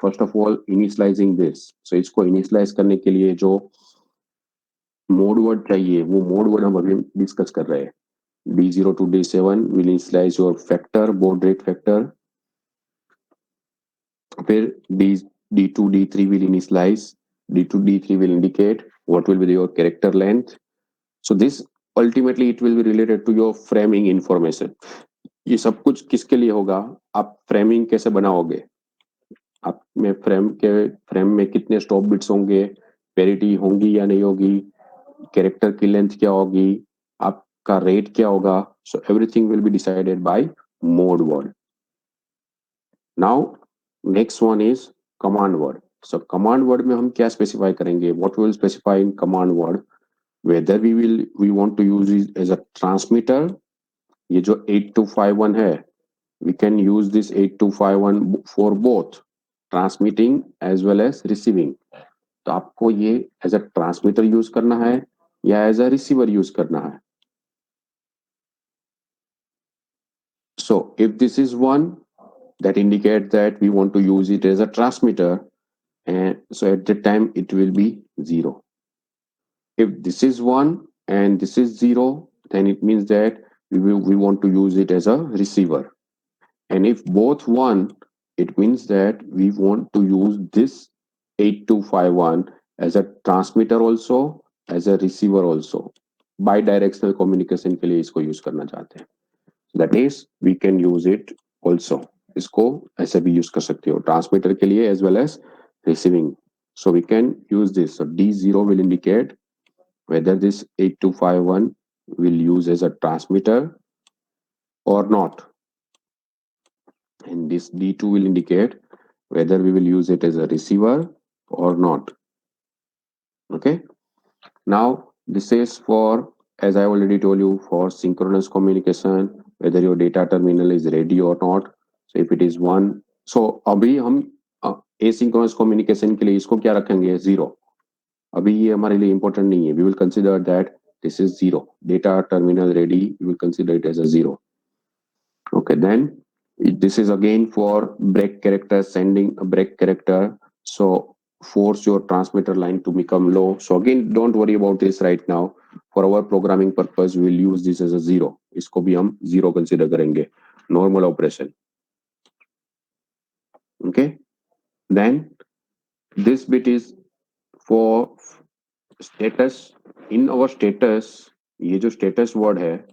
first of all initializing this. So इसको इनिशियलाइज करने के लिए जो मोड वर्ड चाहिए वो मोड वर्ड हम अभी डिस्कस कर रहे हैं. D0 to D7 will initialize your factor, baud rate factor. फिर D2 D3 will initialize. D2 D3 will indicate what will be your character length. So this ultimately it will be related to your framing information. ये सब कुछ किसके लिए होगा? आप framing कैसे बनाओगे, आप में फ्रेम में कितने स्टॉप बिट्स होंगे, पेरिटी होंगी या नहीं होगी, कैरेक्टर की लेंथ क्या होगी, आपका रेट क्या होगा, so everything will be decided by mode word. Now next one is command word. So command word में हम क्या स्पेसिफाई करेंगे, what will specify in command word, whether we want to use it as a transmitter. ये जो 8251 है, we can use this 8251 for both transmitting as well as receiving. तो आपको ये एज अ ट्रांसमीटर यूज करना है या एज अ रिसीवर यूज करना है. So if this is one, that indicates that we want to use it as a transmitter, and so at that time it will be 0. If this is 1 and this is 0, then it means that we want to use it as a receiver. And if both 1, it means that we want to use this 8251 as a transmitter also, as a receiver also. Bidirectional communication के लिए इसको use करना चाहते हैं. That is, we can use it also. इसको ऐसे भी use कर सकते हो transmitter के लिए as well as receiving. So we can use this. So D0 will indicate whether this 8251 will use as a transmitter or not. And this D2 will indicate whether we will use it as a receiver or not. Okay. Now this is for, as I already told you, for synchronous communication, whether your data terminal is ready or not. So if it is 1, so अभी हम asynchronous communication के लिए इसको क्या रखेंगे, 0. अभी ये हमारे लिए important नहीं है. We will consider that this is 0. Data terminal ready, we will consider it as a 0. Okay, then this is again for break character, sending a break character. So force your transmitter line to become low. So again, don't worry about this right now. For our programming purpose, we will use this as a 0. इसको भी हम 0 consider करेंगे. Normal operation. Okay. Then this bit is for status. In our status, ये जो status word है,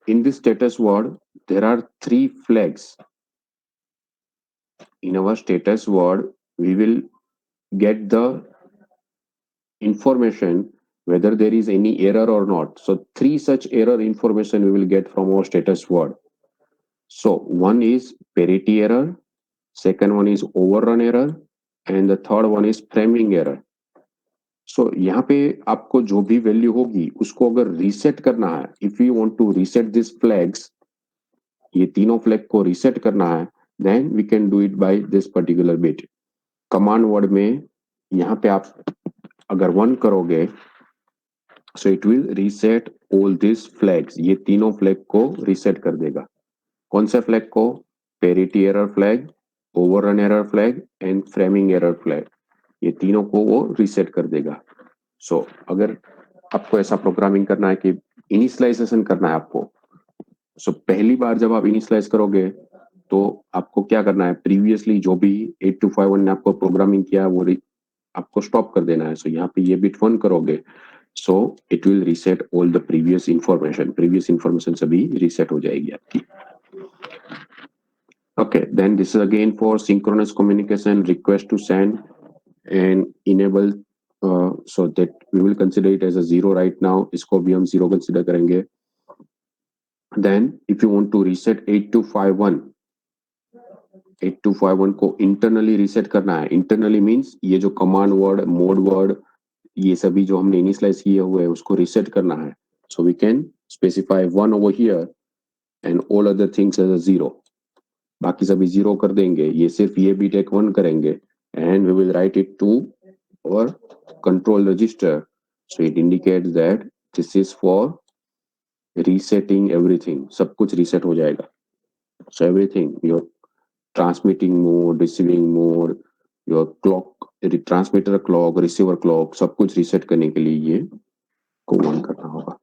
in this status word, there are 3 flags. In our status word, we will get the information whether there is any error or not. So 3 such error information we will get from our status word. So one is parity error, second one is overrun error, and the third one is framing error. So यहाँ पे आपको जो भी value होगी उसको अगर reset करना है, if you want to reset this flags, ये तीनों फ्लैग को रीसेट करना है, then we can do it by this particular bit. Command word में यहाँ पे आप अगर 1 करोगे, so it will reset all this flags. ये तीनों फ्लैग को रीसेट कर देगा. कौन से फ्लैग को? Parity error flag, overrun error flag and framing error flag. ये तीनों को वो रीसेट कर देगा. सो अगर आपको ऐसा प्रोग्रामिंग करना है कि इनिशियलाइजेशन करना है आपको, सो पहली बार जब आप इनिशियलाइज करोगे तो आपको क्या करना है, प्रीवियसली जो भी 8251 ने आपको प्रोग्रामिंग किया वो आपको स्टॉप कर देना है. सो यहाँ पे ये बिट 1 करोगे, so it will reset all the previous information सभी reset हो जाएगी आपकी. Okay, then this is again for synchronous communication, request to send and enable, so that we will consider it as a 0 right now. इसको भी हम 0 consider करेंगे. Then if you want to reset 8251 को internally reset करना है. Internally means ये जो command word, mode word, ये सभी जो हमने इनिशियलाइज किए हुए हैं उसको रीसेट करना है. So we can specify 1 over here and all other things as a 0. बाकी सभी 0 कर देंगे, ये सिर्फ ये बिट एक 1 करेंगे and we will write it to our control register. So it indicates that this is for resetting everything. सब कुछ रीसेट हो जाएगा. So everything, your transmitting mode, receiving mode, your clock, transmitter clock, receiver clock, सब कुछ reset करने के लिए ये को ऑन करना होगा.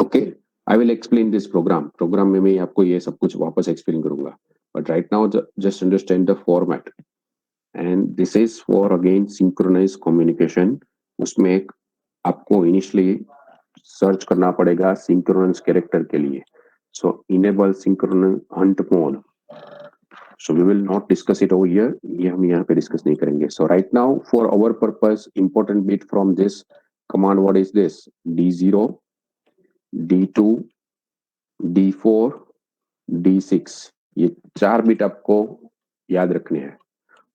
Okay, I will explain this program में मैं आपको ये सब कुछ वापस एक्सप्लेन करूंगा. But right now just understand the format. And this is for again synchronize communication. उसमें एक आपको इनिशियली सर्च करना पड़ेगा सिंक्रोनस कैरेक्टर के लिए. So enable synchronous hunt mode. So we will not discuss it over here. ये हम यहाँ पे discuss नहीं करेंगे. So right now for our purpose, important bit from this command, what is this? D0, D2, D4, D6. ये 4 bit आपको याद रखने हैं.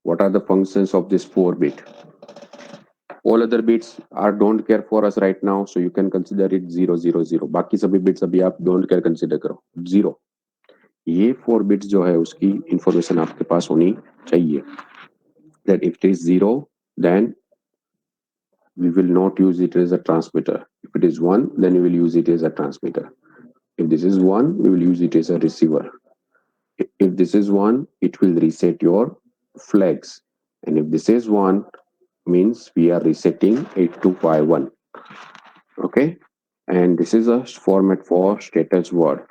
What are the functions of this 4 bit? All other bits are don't care for us right now, so you can consider it 0 0 0. बाकी सभी bits अभी आप don't care consider करो 0. ये 4 bits जो है उसकी information आपके पास होनी चाहिए. That if it is 0, then we will not use it as a transmitter. If it is 1, then we will use it as a transmitter. If this is 1, we will use it as a receiver. If this is 1, it will reset your flags. And if this is 1, means we are resetting 8251. Okay, and this is a format for status word.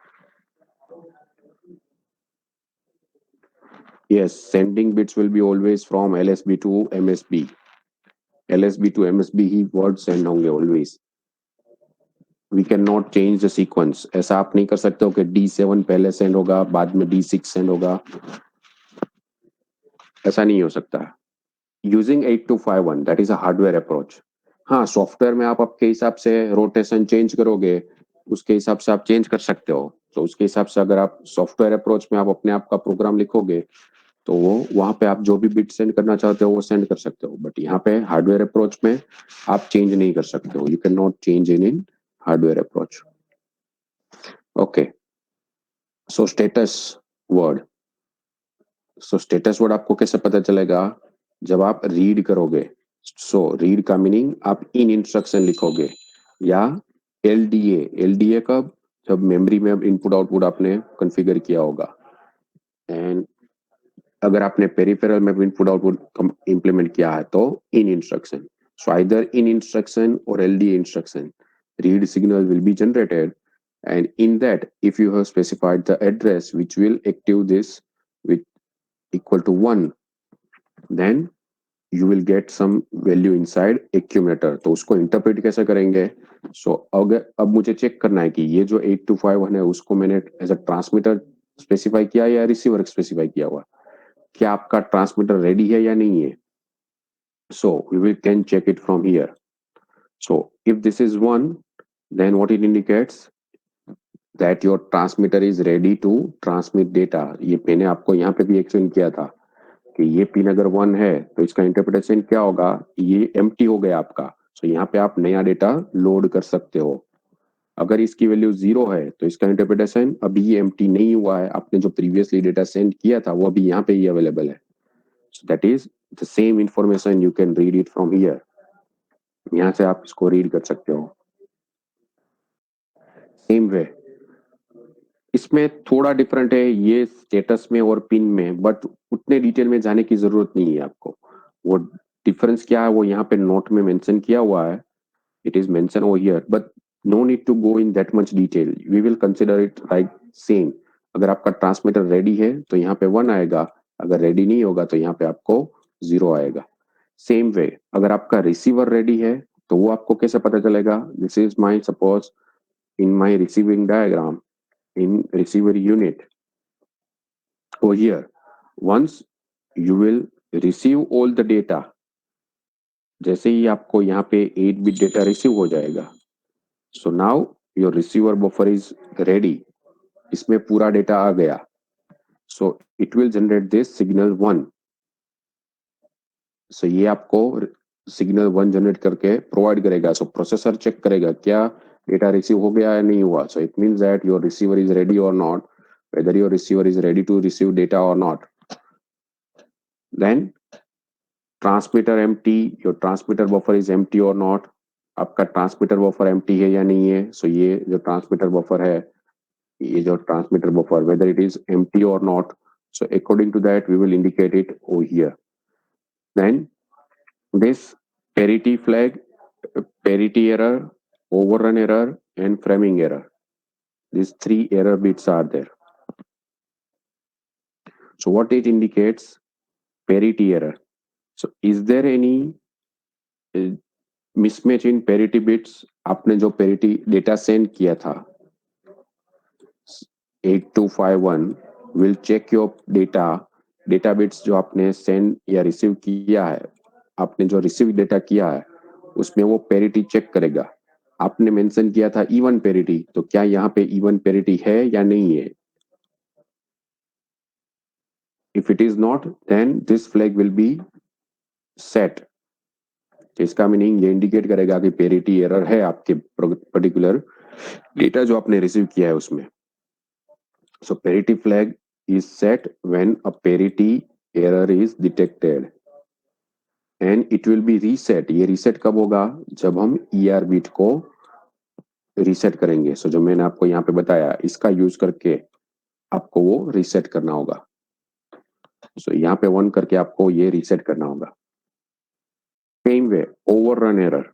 Yes, sending bits will be always from LSB to MSB. LSB to MSB he word send होंगे always. We cannot change the sequence. ऐसा आप नहीं कर सकते हो कि D7 पहले send होगा बाद में D6 send होगा. ऐसा नहीं हो सकता. Using 8251, that is a hardware approach. हाँ, सॉफ्टवेयर में आप आपके हिसाब से रोटेशन चेंज करोगे, उसके हिसाब से आप चेंज कर सकते हो. तो उसके हिसाब से अगर आप सॉफ्टवेयर अप्रोच में आप अपने आप का प्रोग्राम लिखोगे तो वो वहां पे आप जो भी बिट सेंड करना चाहते हो वो सेंड कर सकते हो. बट यहाँ पे हार्डवेयर अप्रोच में आप चेंज नहीं कर सकते हो. You can not change in hardware approach. Okay, so status word. So status word आपको कैसे पता चलेगा? जब आप रीड करोगे. सो रीड का मीनिंग आप इन इंस्ट्रक्शन लिखोगे या एलडीए. एलडीए कब? जब मेमोरी में इनपुट आउटपुट आपने कॉन्फ़िगर किया होगा. एंड अगर आपने पेरिफेरल में इनपुट आउटपुट इंप्लीमेंट किया है तो IN instruction. So either IN instruction or LDA instruction, read signal will be generated, and in that if you have specified the address which will active this with equal to 1, then you will get some value inside accumulator. तो उसको interpret कैसे करेंगे? सो अगर अब मुझे check करना है कि ये जो 8251 है उसको मैंने एज अ ट्रांसमीटर स्पेसिफाई किया या रिसीवर स्पेसिफाई किया हुआ. क्या आपका ट्रांसमीटर रेडी है या नहीं है? So we will can check it from here. So if this is 1, then what it indicates that your transmitter is ready to transmit data. ये मैंने आपको यहाँ पे भी एक्सप्लेन किया था कि ये पिन अगर 1 है तो इसका इंटरप्रिटेशन क्या होगा? ये एम्प्टी हो गया आपका. सो यहाँ पे आप नया डेटा लोड कर सकते हो. अगर इसकी वैल्यू 0 है तो इसका इंटरप्रिटेशन अभी ये एम्प्टी नहीं हुआ है, आपने जो प्रीवियसली डेटा सेंड किया था वो अभी यहाँ पे ही अवेलेबल है. So that is the same information, you can read it from here. यहाँ से आप इसको रीड कर सकते हो. सेम वे इसमें थोड़ा डिफरेंट है ये स्टेटस में और पिन में, बट उतने डिटेल में जाने की जरूरत नहीं है आपको. वो डिफरेंस क्या है वो यहाँ पे नोट में मेंशन किया हुआ है. It is mention over here, but no need to go in that much detail. We will consider it like same. अगर आपका ट्रांसमीटर रेडी है तो यहाँ पे 1 आएगा, अगर रेडी नहीं होगा तो यहाँ पे आपको 0 आएगा. सेम वे अगर आपका रिसीवर रेडी है तो वो आपको कैसे पता चलेगा? This is my suppose in my receiving diagram in receiver unit. Over here, once you will receive all the data, जैसे ही आपको यहाँ पे 8 bit data receive हो जाएगा, so now your receiver buffer is ready. इसमें पूरा data आ गया, so it will generate this signal 1. so ये आपको सिग्नल 1 जनरेट करके प्रोवाइड करेगा. सो प्रोसेसर चेक करेगा क्या डेटा रिसीव हो गया या नहीं हुआ. So it means that your receiver is ready और not, whether your receiver is ready to receive data or not. Then transmitter empty, your transmitter buffer is empty or not. आपका transmitter buffer empty है या नहीं है. सो ये जो transmitter buffer है, ये जो transmitter buffer whether it is empty or not, so according to that we will indicate it over here. Then this parity flag, parity error, overrun error and framing error, these 3 error bits are there. So what it indicates? Parity error. So is there any mismatch in parity bits? आपने जो parity data send किया था, 8251 will check your data bits जो आपने send या receive किया है, आपने जो रिसीव डेटा किया है उसमें वो पेरिटी चेक करेगा। आपने मेंशन किया था इवन पेरिटी, तो क्या यहाँ पे इवन पेरिटी है या नहीं है? If it is not, then this flag will be set. इसका मीनिंग ये इंडिकेट करेगा कि पेरिटी एरर है आपके पर्टिकुलर डेटा जो आपने रिसीव किया है उसमें। So parity flag is set when a parity error is detected and it will be reset. ये reset कब होगा? जब हम ER bit को reset करेंगे। So जो मैंने आपको यहाँ पे बताया, इसका यूज करके आपको वो reset करना होगा। So यहाँ पे 1 करके आपको ये reset करना होगा। Same way, overrun error.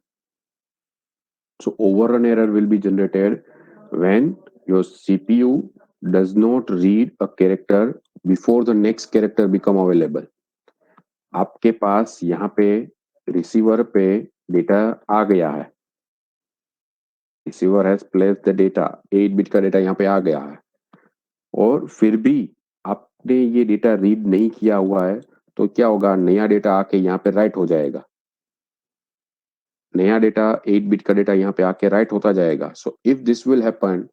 So overrun error will be generated when your CPU does not read a character before the next character become available. आपके पास यहाँ पे रिसीवर पे डेटा आ गया है, receiver has placed the data, 8 bit का data यहाँ पे आ गया है, और फिर भी आपने ये डेटा रीड नहीं किया हुआ है, तो क्या होगा? नया डेटा आके यहाँ पे राइट हो जाएगा। नया डेटा 8 बिट का डेटा यहाँ पे आके राइट होता जाएगा। सो if this will happen,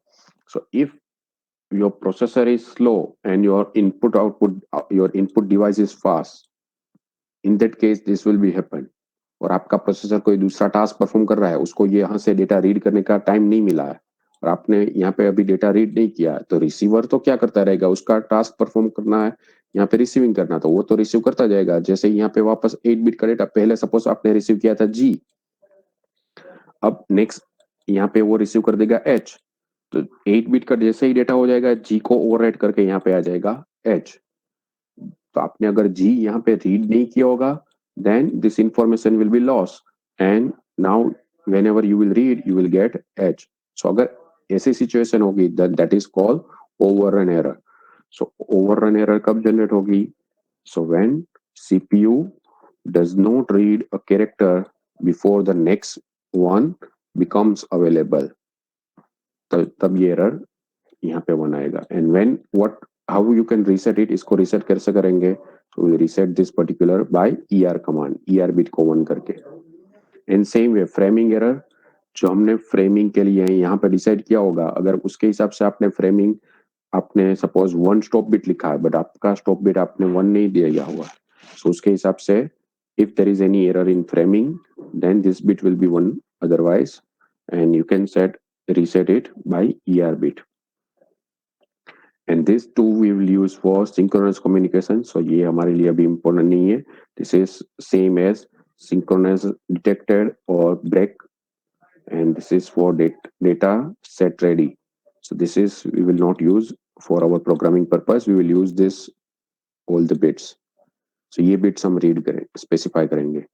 so if your processor is slow and your input device is fast, in that case this will be happen। और आपका प्रोसेसर कोई दूसरा टास्क परफॉर्म कर रहा है, उसको ये यहाँ से डेटा रीड करने का टाइम नहीं मिला है और आपने यहाँ पे अभी डेटा रीड नहीं किया, तो रिसीवर तो क्या करता रहेगा? उसका टास्क परफॉर्म करना है, यहाँ पे रिसीविंग करना, तो वो तो रिसीव करता जाएगा। जैसे यहाँ पे वापस 8 बिट का डेटा पहले सपोज आपने रिसीव किया था जी, अब नेक्स्ट यहाँ पे वो रिसीव कर देगा एच, तो 8 बिट का जैसे ही डेटा हो जाएगा जी को ओवरराइट करके यहाँ पे आ जाएगा एच। तो आपने अगर जी यहाँ पे रीड नहीं किया होगा, then this information will be lost and now whenever you will read you will get H। so अगर ऐसी सिचुएशन होगी then that is called overrun error। so overrun error कब जनरेट होगी? so when CPU does not read a character before the next one becomes available, तब ये error यहाँ पे 1 आएगा। And when what how you can reset it, इसको reset कैसे करेंगे? So we reset this particular by ER command, ER bit को 1 करके। In same way framing error, जो हमने फ्रेमिंग के लिए यहाँ पे डिसाइड किया होगा, अगर उसके हिसाब से आपने फ्रेमिंग, आपने सपोज 1 स्टॉप बिट लिखा है बट आपका स्टॉप बिट आपने 1 नहीं दिया हुआ, सो उसके हिसाब से if there is any error in framing then this bit will be 1 otherwise, and you can reset it by ER bit। and this too we will use for synchronous communication। so ये हमारे लिए अभी important नहीं है। this is same as synchronous detected or break, and this is for data set ready। so this is we will not use for our programming purpose, we will use this all the bits। so ये bits हम read करें, specify करेंगे।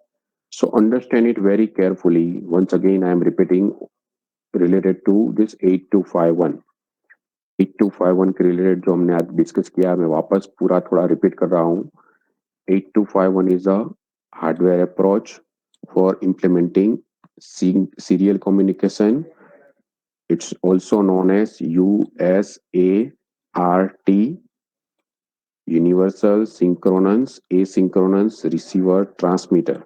so understand it very carefully, once again I am repeating related to this 8251। 8251 के related जो हमने आज discuss किया, मैं वापस पूरा थोड़ा रिपीट कर रहा हूँ। 8251 is a hardware approach for implementing serial communication। It's also known as USART, Universal Synchronous Asynchronous Receiver Transmitter।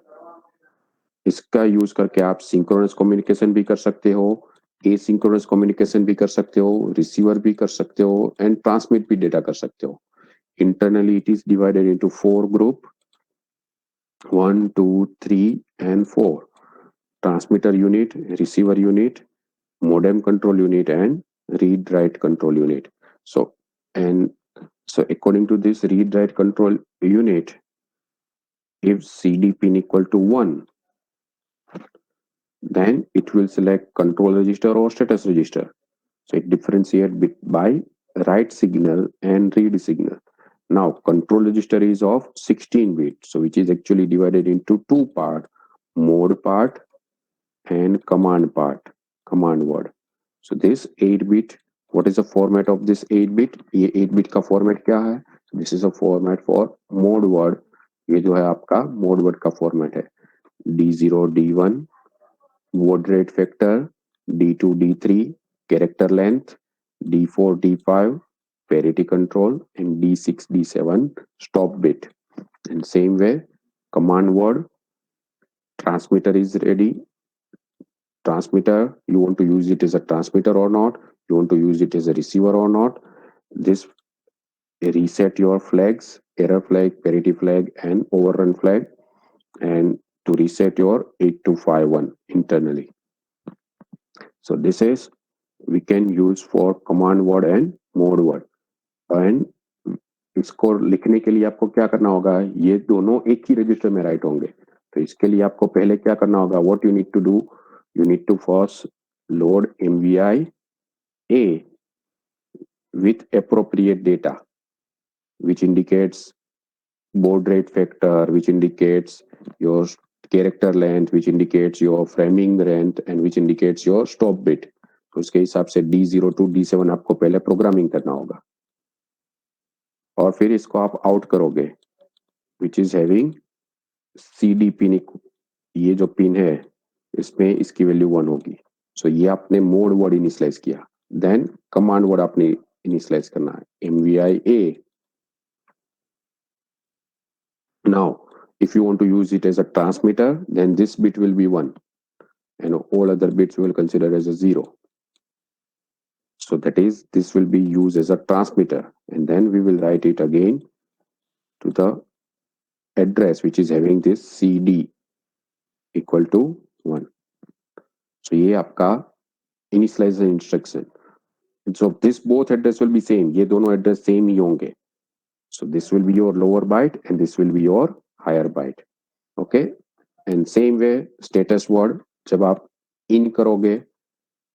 इसका यूज करके आप सिंक्रोनस कम्युनिकेशन भी कर सकते हो, एसिंक्रोनस कम्युनिकेशन भी कर सकते हो, रिसीवर भी कर सकते हो एंड ट्रांसमिट भी डेटा कर सकते हो। internally it is divided into 4 group, 1 2 3 and 4: transmitter unit, receiver unit, modem control unit and read write control unit। So according to this read write control unit, if CD pin equal to 1, then it will select control register or status register। So it differentiates by write signal and read signal। Now control register is of 16 bit, so which is actually divided into 2 part: mode part and command part, command word। So this 8 bit, what is the format of this 8 bit? ये 8 bit का format क्या है? So this is a format for mode word। ये जो है आपका mode word का format है। D0 D1 word rate factor, D2 D3 character length, D4 D5 parity control, and D6, D7 stop bit. And same way, command word transmitter is ready. Transmitter, you want to use it as a transmitter or not? You want to use it as a receiver or not? This reset your flags, error flag, parity flag, and overrun flag, and to reset your 8251 internally. So this is we can use for command word and mode word. And इसको लिखने के लिए आपको क्या करना होगा, ये दोनों एक ही रजिस्टर में राइट होंगे. तो इसके लिए आपको पहले क्या करना होगा, what you need to do, you need to first load MVI A with appropriate data which indicates baud rate factor, which indicates your character length, which indicates your framing length, and which indicates your stop bit. तो उसके हिसाब से D0 to D7 आपको पहले programming करना होगा और फिर इसको आप आउट करोगे which is having CD pin. ये जो पिन है इसमें इसकी वैल्यू 1 होगी. सो ये आपने मोड वर्ड इनिशियलाइज किया. देन कमांड वर्ड आपने इनिशियलाइज करना है MVI A. Now if you want to use it as a transmitter, then this bit will be 1 and all other bits will consider as a 0. So that is, this will be used as a transmitter, and then we will write it again to the address which is having this CD equal to 1. So ये आपका initialization instruction. So this both address will be same. ये दोनों address same ही होंगे. So this will be your lower byte and this will be your higher byte. Okay. And same way status word, जब आप in करोगे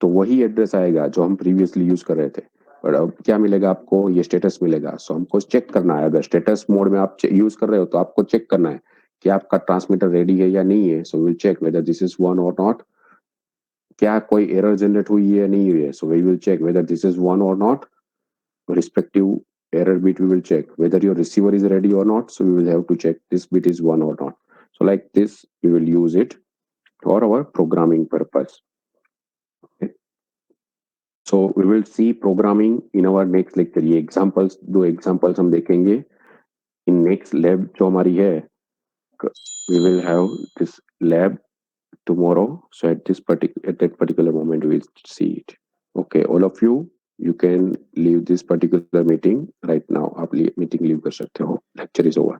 तो वही address आएगा जो हम प्रीवियसली यूज कर रहे थे. और अब क्या मिलेगा आपको, ये स्टेटस मिलेगा. सो हमको चेक करना है, अगर स्टेटस मोड में आप यूज कर रहे हो तो आपको चेक करना है कि आपका ट्रांसमीटर रेडी है या नहीं है. So will check whether this is 1 or not. क्या कोई एरर जनरेट हुई है या नहीं हुई है. So we will check whether this is 1 or not. Respective error bit we will check whether your receiver is ready or not. So we will have to check this bit is 1 or not. So like this we will use it for our programming purpose. Okay. So we will see programming in our next lecture. ये examples, दो examples हम देखेंगे in next lab जो हमारी है. We will have this lab tomorrow. So at that particular moment we will see it. Okay, all of you, you can leave this particular meeting right now. आप meeting leave कर सकते हो. Lecture is over.